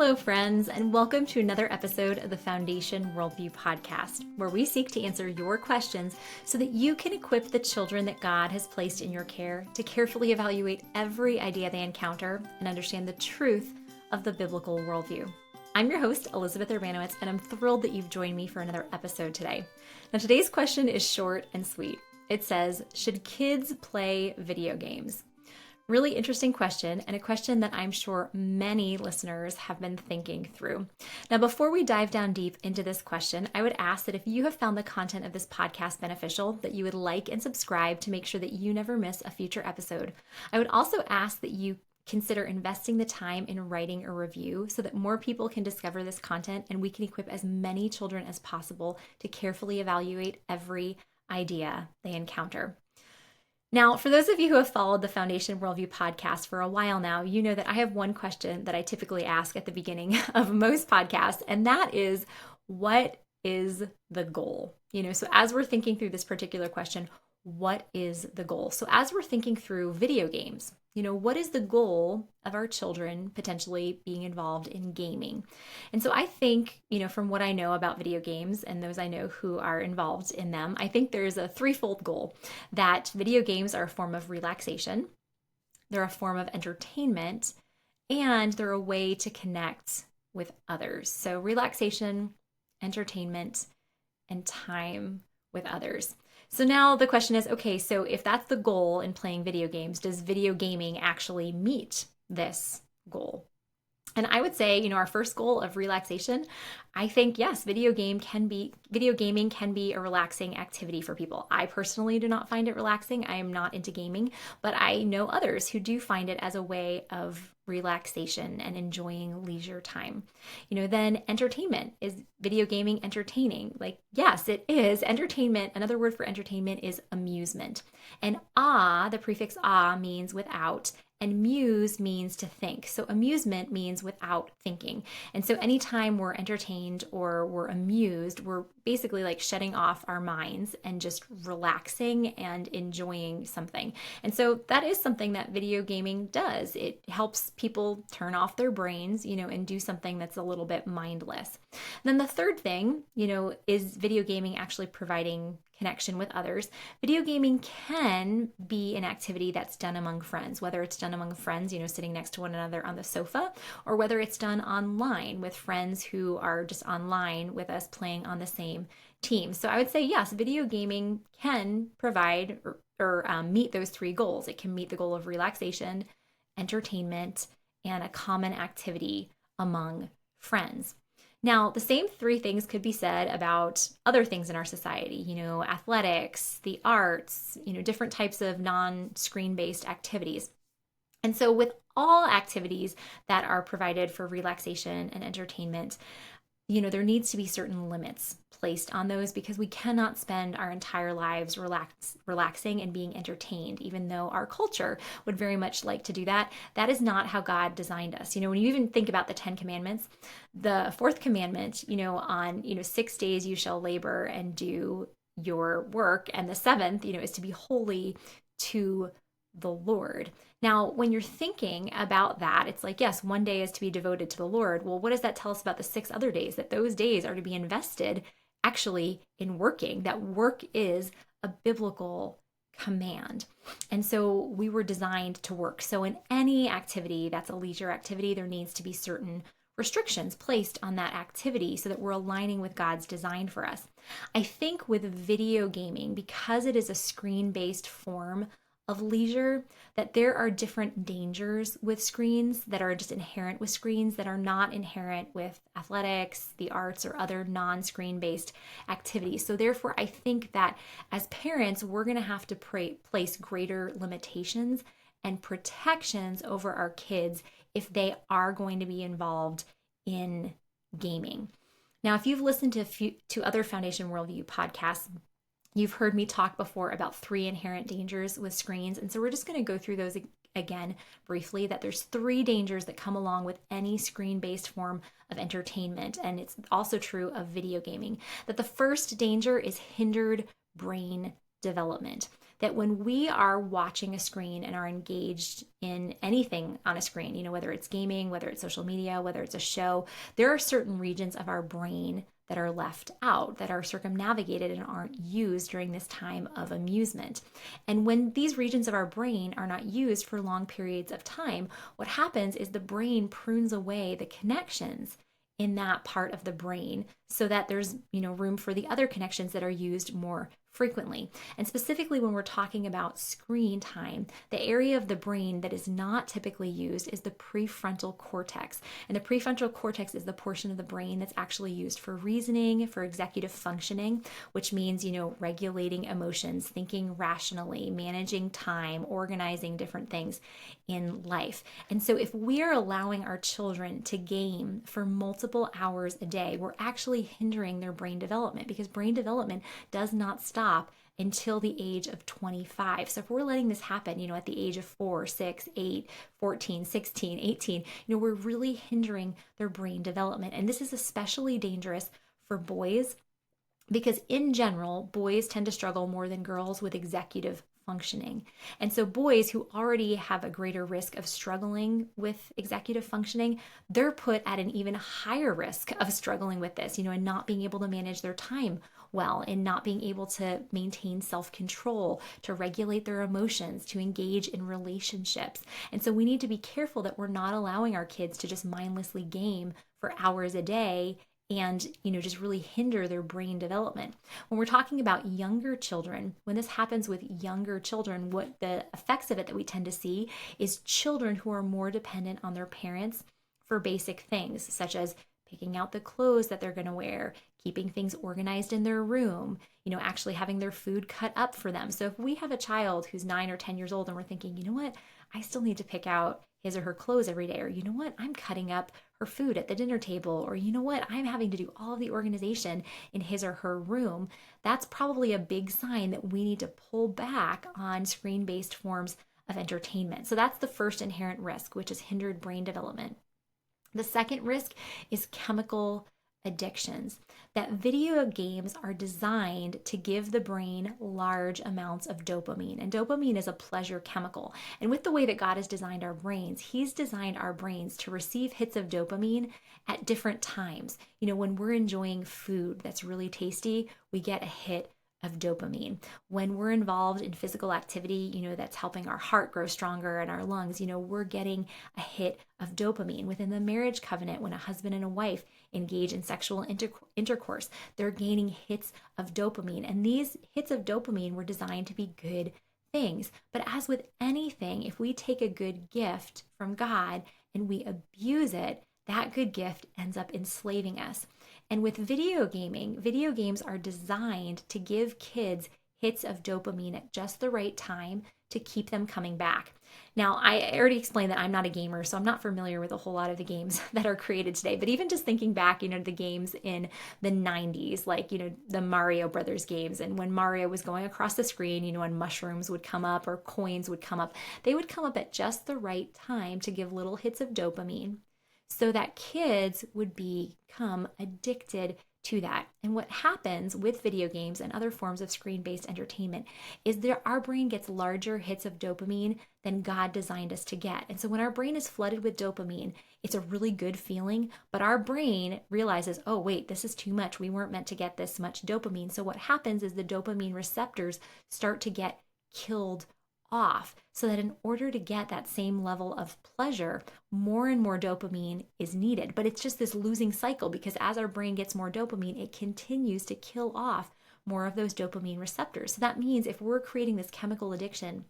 Hello, friends, and welcome to another episode of the Foundation Worldview Podcast, where we seek to answer your questions so that you can equip the children that God has placed in your care to carefully evaluate every idea they encounter and understand the truth of the biblical worldview. I'm your host, Elizabeth Urbanowicz, and I'm thrilled that you've joined me for another episode today. Now, today's question is short and sweet. It says, should kids play video games? Really interesting question, and a question that I'm sure many listeners have been thinking through. Now, before we dive down deep into this question, I would ask that if you have found the content of this podcast beneficial, that you would like and subscribe to make sure that you never miss a future episode. I would also ask that you consider investing the time in writing a review so that more people can discover this content and we can equip as many children as possible to carefully evaluate every idea they encounter. Now, for those of you who have followed the Foundation Worldview Podcast for a while now, you know that I have one question that I typically ask at the beginning of most podcasts, and that is, what is the goal? So as we're thinking through this particular question, what is the goal? So as we're thinking through video games, what is the goal of our children potentially being involved in gaming? And so I think, from what I know about video games and those I know who are involved in them, I think there's a threefold goal: that video games are a form of relaxation, they're a form of entertainment, and they're a way to connect with others. So relaxation, entertainment, and time with others. So now the question is, okay, so if that's the goal in playing video games, does video gaming actually meet this goal? And I would say, our first goal of relaxation, I think, yes, video gaming can be a relaxing activity for people. I personally do not find it relaxing. I am not into gaming, but I know others who do find it as a way of relaxation and enjoying leisure time. Then entertainment. Is video gaming entertaining? Yes, it is. Entertainment, another word for entertainment is amusement. And the prefix means without, and muse means to think. So amusement means without thinking. And so anytime we're entertained or we're amused, we're basically shutting off our minds and just relaxing and enjoying something. And so that is something that video gaming does. It helps people turn off their brains, and do something that's a little bit mindless. And then the third thing, is video gaming actually providing connection with others? Video gaming can be an activity that's done among friends, whether it's done among friends, sitting next to one another on the sofa, or whether it's done online with friends who are just online with us playing on the same team. So I would say, yes, video gaming can provide or meet those three goals. It can meet the goal of relaxation, entertainment, and a common activity among friends. Now, the same three things could be said about other things in our society, athletics, the arts, different types of non-screen-based activities. And so with all activities that are provided for relaxation and entertainment, there needs to be certain limits placed on those, because we cannot spend our entire lives relaxing and being entertained, even though our culture would very much like to do that. That is not how God designed us. When you even think about the 10 commandments, the fourth commandment, on 6 days you shall labor and do your work, and the seventh, is to be holy to the Lord. Now, when you're thinking about that, it's yes, one day is to be devoted to the Lord. Well, what does that tell us about the 6 other days? That those days are to be invested actually in working, that work is a biblical command. And so we were designed to work. So in any activity that's a leisure activity, there needs to be certain restrictions placed on that activity so that we're aligning with God's design for us. I think with video gaming, because it is a screen-based form of leisure, that there are different dangers with screens that are just inherent with screens that are not inherent with athletics, the arts, or other non-screen based activities. So therefore, I think that as parents, we're going to have to place greater limitations and protections over our kids if they are going to be involved in gaming. Now, if you've listened to other Foundation Worldview podcasts, you've heard me talk before about 3 inherent dangers with screens. And so we're just going to go through those again briefly, that there's 3 dangers that come along with any screen-based form of entertainment. And it's also true of video gaming. That the first danger is hindered brain development. that when we are watching a screen and are engaged in anything on a screen, whether it's gaming, whether it's social media, whether it's a show, there are certain regions of our brain that are left out, that are circumnavigated and aren't used during this time of amusement. And when these regions of our brain are not used for long periods of time, what happens is the brain prunes away the connections in that part of the brain so that there's, room for the other connections that are used more frequently. And specifically when we're talking about screen time, the area of the brain that is not typically used is the prefrontal cortex. And the prefrontal cortex is the portion of the brain that's actually used for reasoning, for executive functioning, which means, regulating emotions, thinking rationally, managing time, organizing different things in life. And so if we're allowing our children to game for multiple hours a day, we're actually hindering their brain development, because brain development does not stop until the age of 25. So if we're letting this happen, at the age of 4, 6, 8, 14, 16, 18, we're really hindering their brain development. And this is especially dangerous for boys because in general, boys tend to struggle more than girls with executive functioning. And so boys who already have a greater risk of struggling with executive functioning, they're put at an even higher risk of struggling with this, and not being able to manage their time well, and not being able to maintain self-control, to regulate their emotions, to engage in relationships. And so we need to be careful that we're not allowing our kids to just mindlessly game for hours a day and, just really hinder their brain development. When we're talking about younger children, when this happens with younger children, what the effects of it that we tend to see is children who are more dependent on their parents for basic things, such as picking out the clothes that they're going to wear, keeping things organized in their room, actually having their food cut up for them. So if we have a child who's 9 or 10 years old and we're thinking, what, I still need to pick out his or her clothes every day, or what, I'm cutting up her food at the dinner table, or what, I'm having to do all of the organization in his or her room, that's probably a big sign that we need to pull back on screen-based forms of entertainment. So that's the first inherent risk, which is hindered brain development. The second risk is chemical addictions. That video games are designed to give the brain large amounts of dopamine. And dopamine is a pleasure chemical. And with the way that God has designed our brains, He's designed our brains to receive hits of dopamine at different times. When we're enjoying food that's really tasty, we get a hit of dopamine. When we're involved in physical activity, that's helping our heart grow stronger and our lungs, we're getting a hit of dopamine. Within the marriage covenant, when a husband and a wife engage in sexual intercourse, they're gaining hits of dopamine. And these hits of dopamine were designed to be good things. But as with anything, if we take a good gift from God and we abuse it, that good gift ends up enslaving us. And with video gaming, video games are designed to give kids hits of dopamine at just the right time to keep them coming back. Now, I already explained that I'm not a gamer, so I'm not familiar with a whole lot of the games that are created today. But even just thinking back, the games in the 90s, like, the Mario Brothers games, and when Mario was going across the screen, and mushrooms would come up or coins would come up, they would come up at just the right time to give little hits of dopamine, so that kids would become addicted to that. And what happens with video games and other forms of screen-based entertainment is that our brain gets larger hits of dopamine than God designed us to get. And so when our brain is flooded with dopamine, it's a really good feeling, but our brain realizes, oh, wait, this is too much. We weren't meant to get this much dopamine. So what happens is the dopamine receptors start to get killed off, so that in order to get that same level of pleasure, more and more dopamine is needed. But it's just this losing cycle, because as our brain gets more dopamine, it continues to kill off more of those dopamine receptors. So that means if we're creating this chemical addiction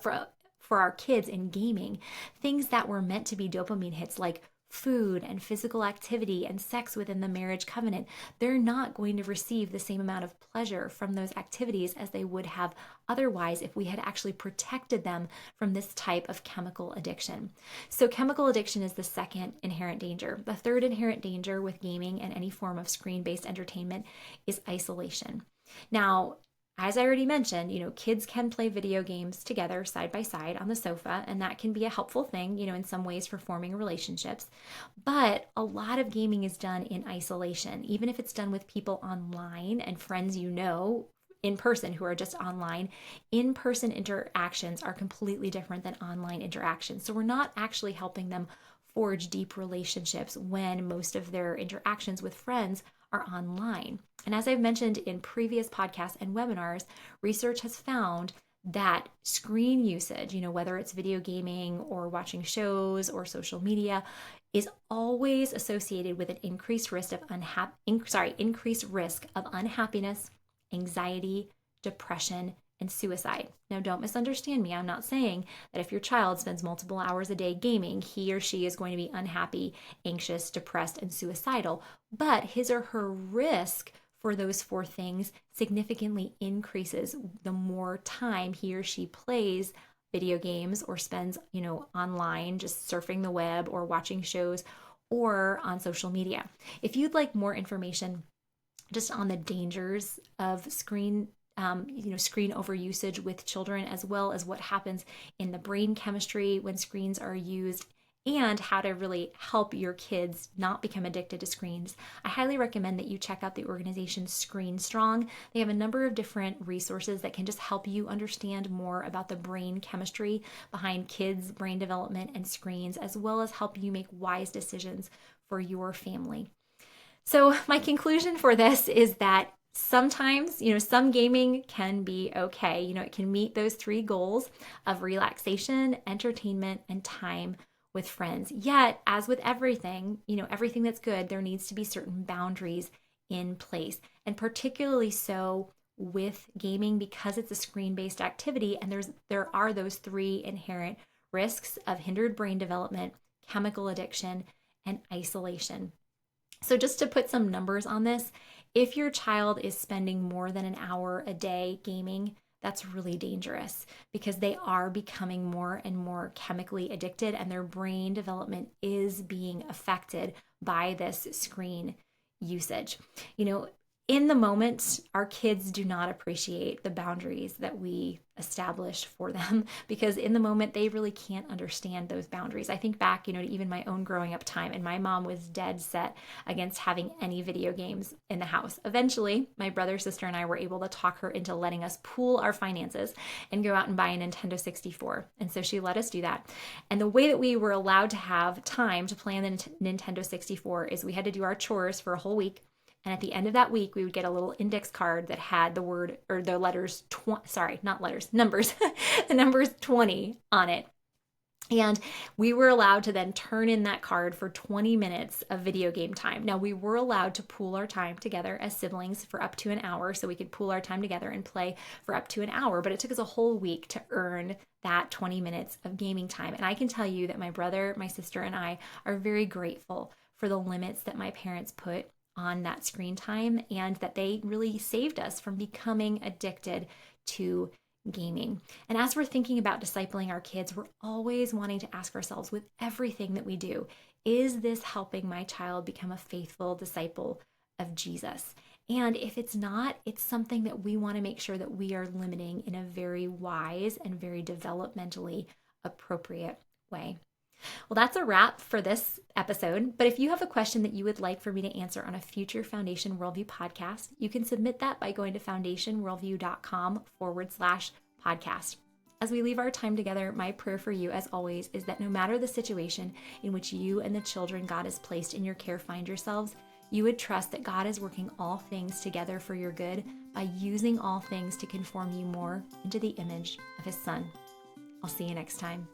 for our kids in gaming, things that were meant to be dopamine hits like food and physical activity and sex within the marriage covenant, they're not going to receive the same amount of pleasure from those activities as they would have otherwise if we had actually protected them from this type of chemical addiction. So chemical addiction is the second inherent danger. The third inherent danger with gaming and any form of screen-based entertainment is isolation. Now, as I already mentioned, kids can play video games together side by side on the sofa, and that can be a helpful thing, in some ways for forming relationships. But a lot of gaming is done in isolation, even if it's done with people online and friends in person who are just online. In-person interactions are completely different than online interactions. So we're not actually helping them forge deep relationships when most of their interactions with friends are online. And as I've mentioned in previous podcasts and webinars, research has found that screen usage, whether it's video gaming or watching shows or social media, is always associated with an increased risk of unhappiness, anxiety, depression, and suicide. Now, don't misunderstand me. I'm not saying that if your child spends multiple hours a day gaming, he or she is going to be unhappy, anxious, depressed, and suicidal, but his or her risk for those four things significantly increases the more time he or she plays video games or spends, online just surfing the web or watching shows or on social media. If you'd like more information just on the dangers of screen overusage with children, as well as what happens in the brain chemistry when screens are used, and how to really help your kids not become addicted to screens, I highly recommend that you check out the organization Screen Strong. They have a number of different resources that can just help you understand more about the brain chemistry behind kids' brain development and screens, as well as help you make wise decisions for your family. So my conclusion for this is that sometimes, some gaming can be okay. It can meet those three goals of relaxation, entertainment, and time with friends. Yet, as with everything, everything that's good, there needs to be certain boundaries in place. And particularly so with gaming, because it's a screen-based activity, and there are those three inherent risks of hindered brain development, chemical addiction, and isolation. So just to put some numbers on this, if your child is spending more than an hour a day gaming, that's really dangerous because they are becoming more and more chemically addicted, and their brain development is being affected by this screen usage. In the moment, our kids do not appreciate the boundaries that we established for them because in the moment, they really can't understand those boundaries. I think back, to even my own growing up time, and my mom was dead set against having any video games in the house. Eventually, my brother, sister, and I were able to talk her into letting us pool our finances and go out and buy a Nintendo 64. And so she let us do that. And the way that we were allowed to have time to play on the Nintendo 64 is we had to do our chores for a whole week. And at the end of that week, we would get a little index card that had the word or the letters, numbers, the numbers 20 on it. And we were allowed to then turn in that card for 20 minutes of video game time. Now, we were allowed to pool our time together as siblings for up to an hour. So we could pool our time together and play for up to an hour. But it took us a whole week to earn that 20 minutes of gaming time. And I can tell you that my brother, my sister, and I are very grateful for the limits that my parents put on that screen time, and that they really saved us from becoming addicted to gaming. And as we're thinking about discipling our kids, we're always wanting to ask ourselves with everything that we do, is this helping my child become a faithful disciple of Jesus? And if it's not, it's something that we want to make sure that we are limiting in a very wise and very developmentally appropriate way. Well, that's a wrap for this episode. But if you have a question that you would like for me to answer on a future Foundation Worldview podcast, you can submit that by going to foundationworldview.com/podcast. As we leave our time together, my prayer for you, as always, is that no matter the situation in which you and the children God has placed in your care find yourselves, you would trust that God is working all things together for your good by using all things to conform you more into the image of His Son. I'll see you next time.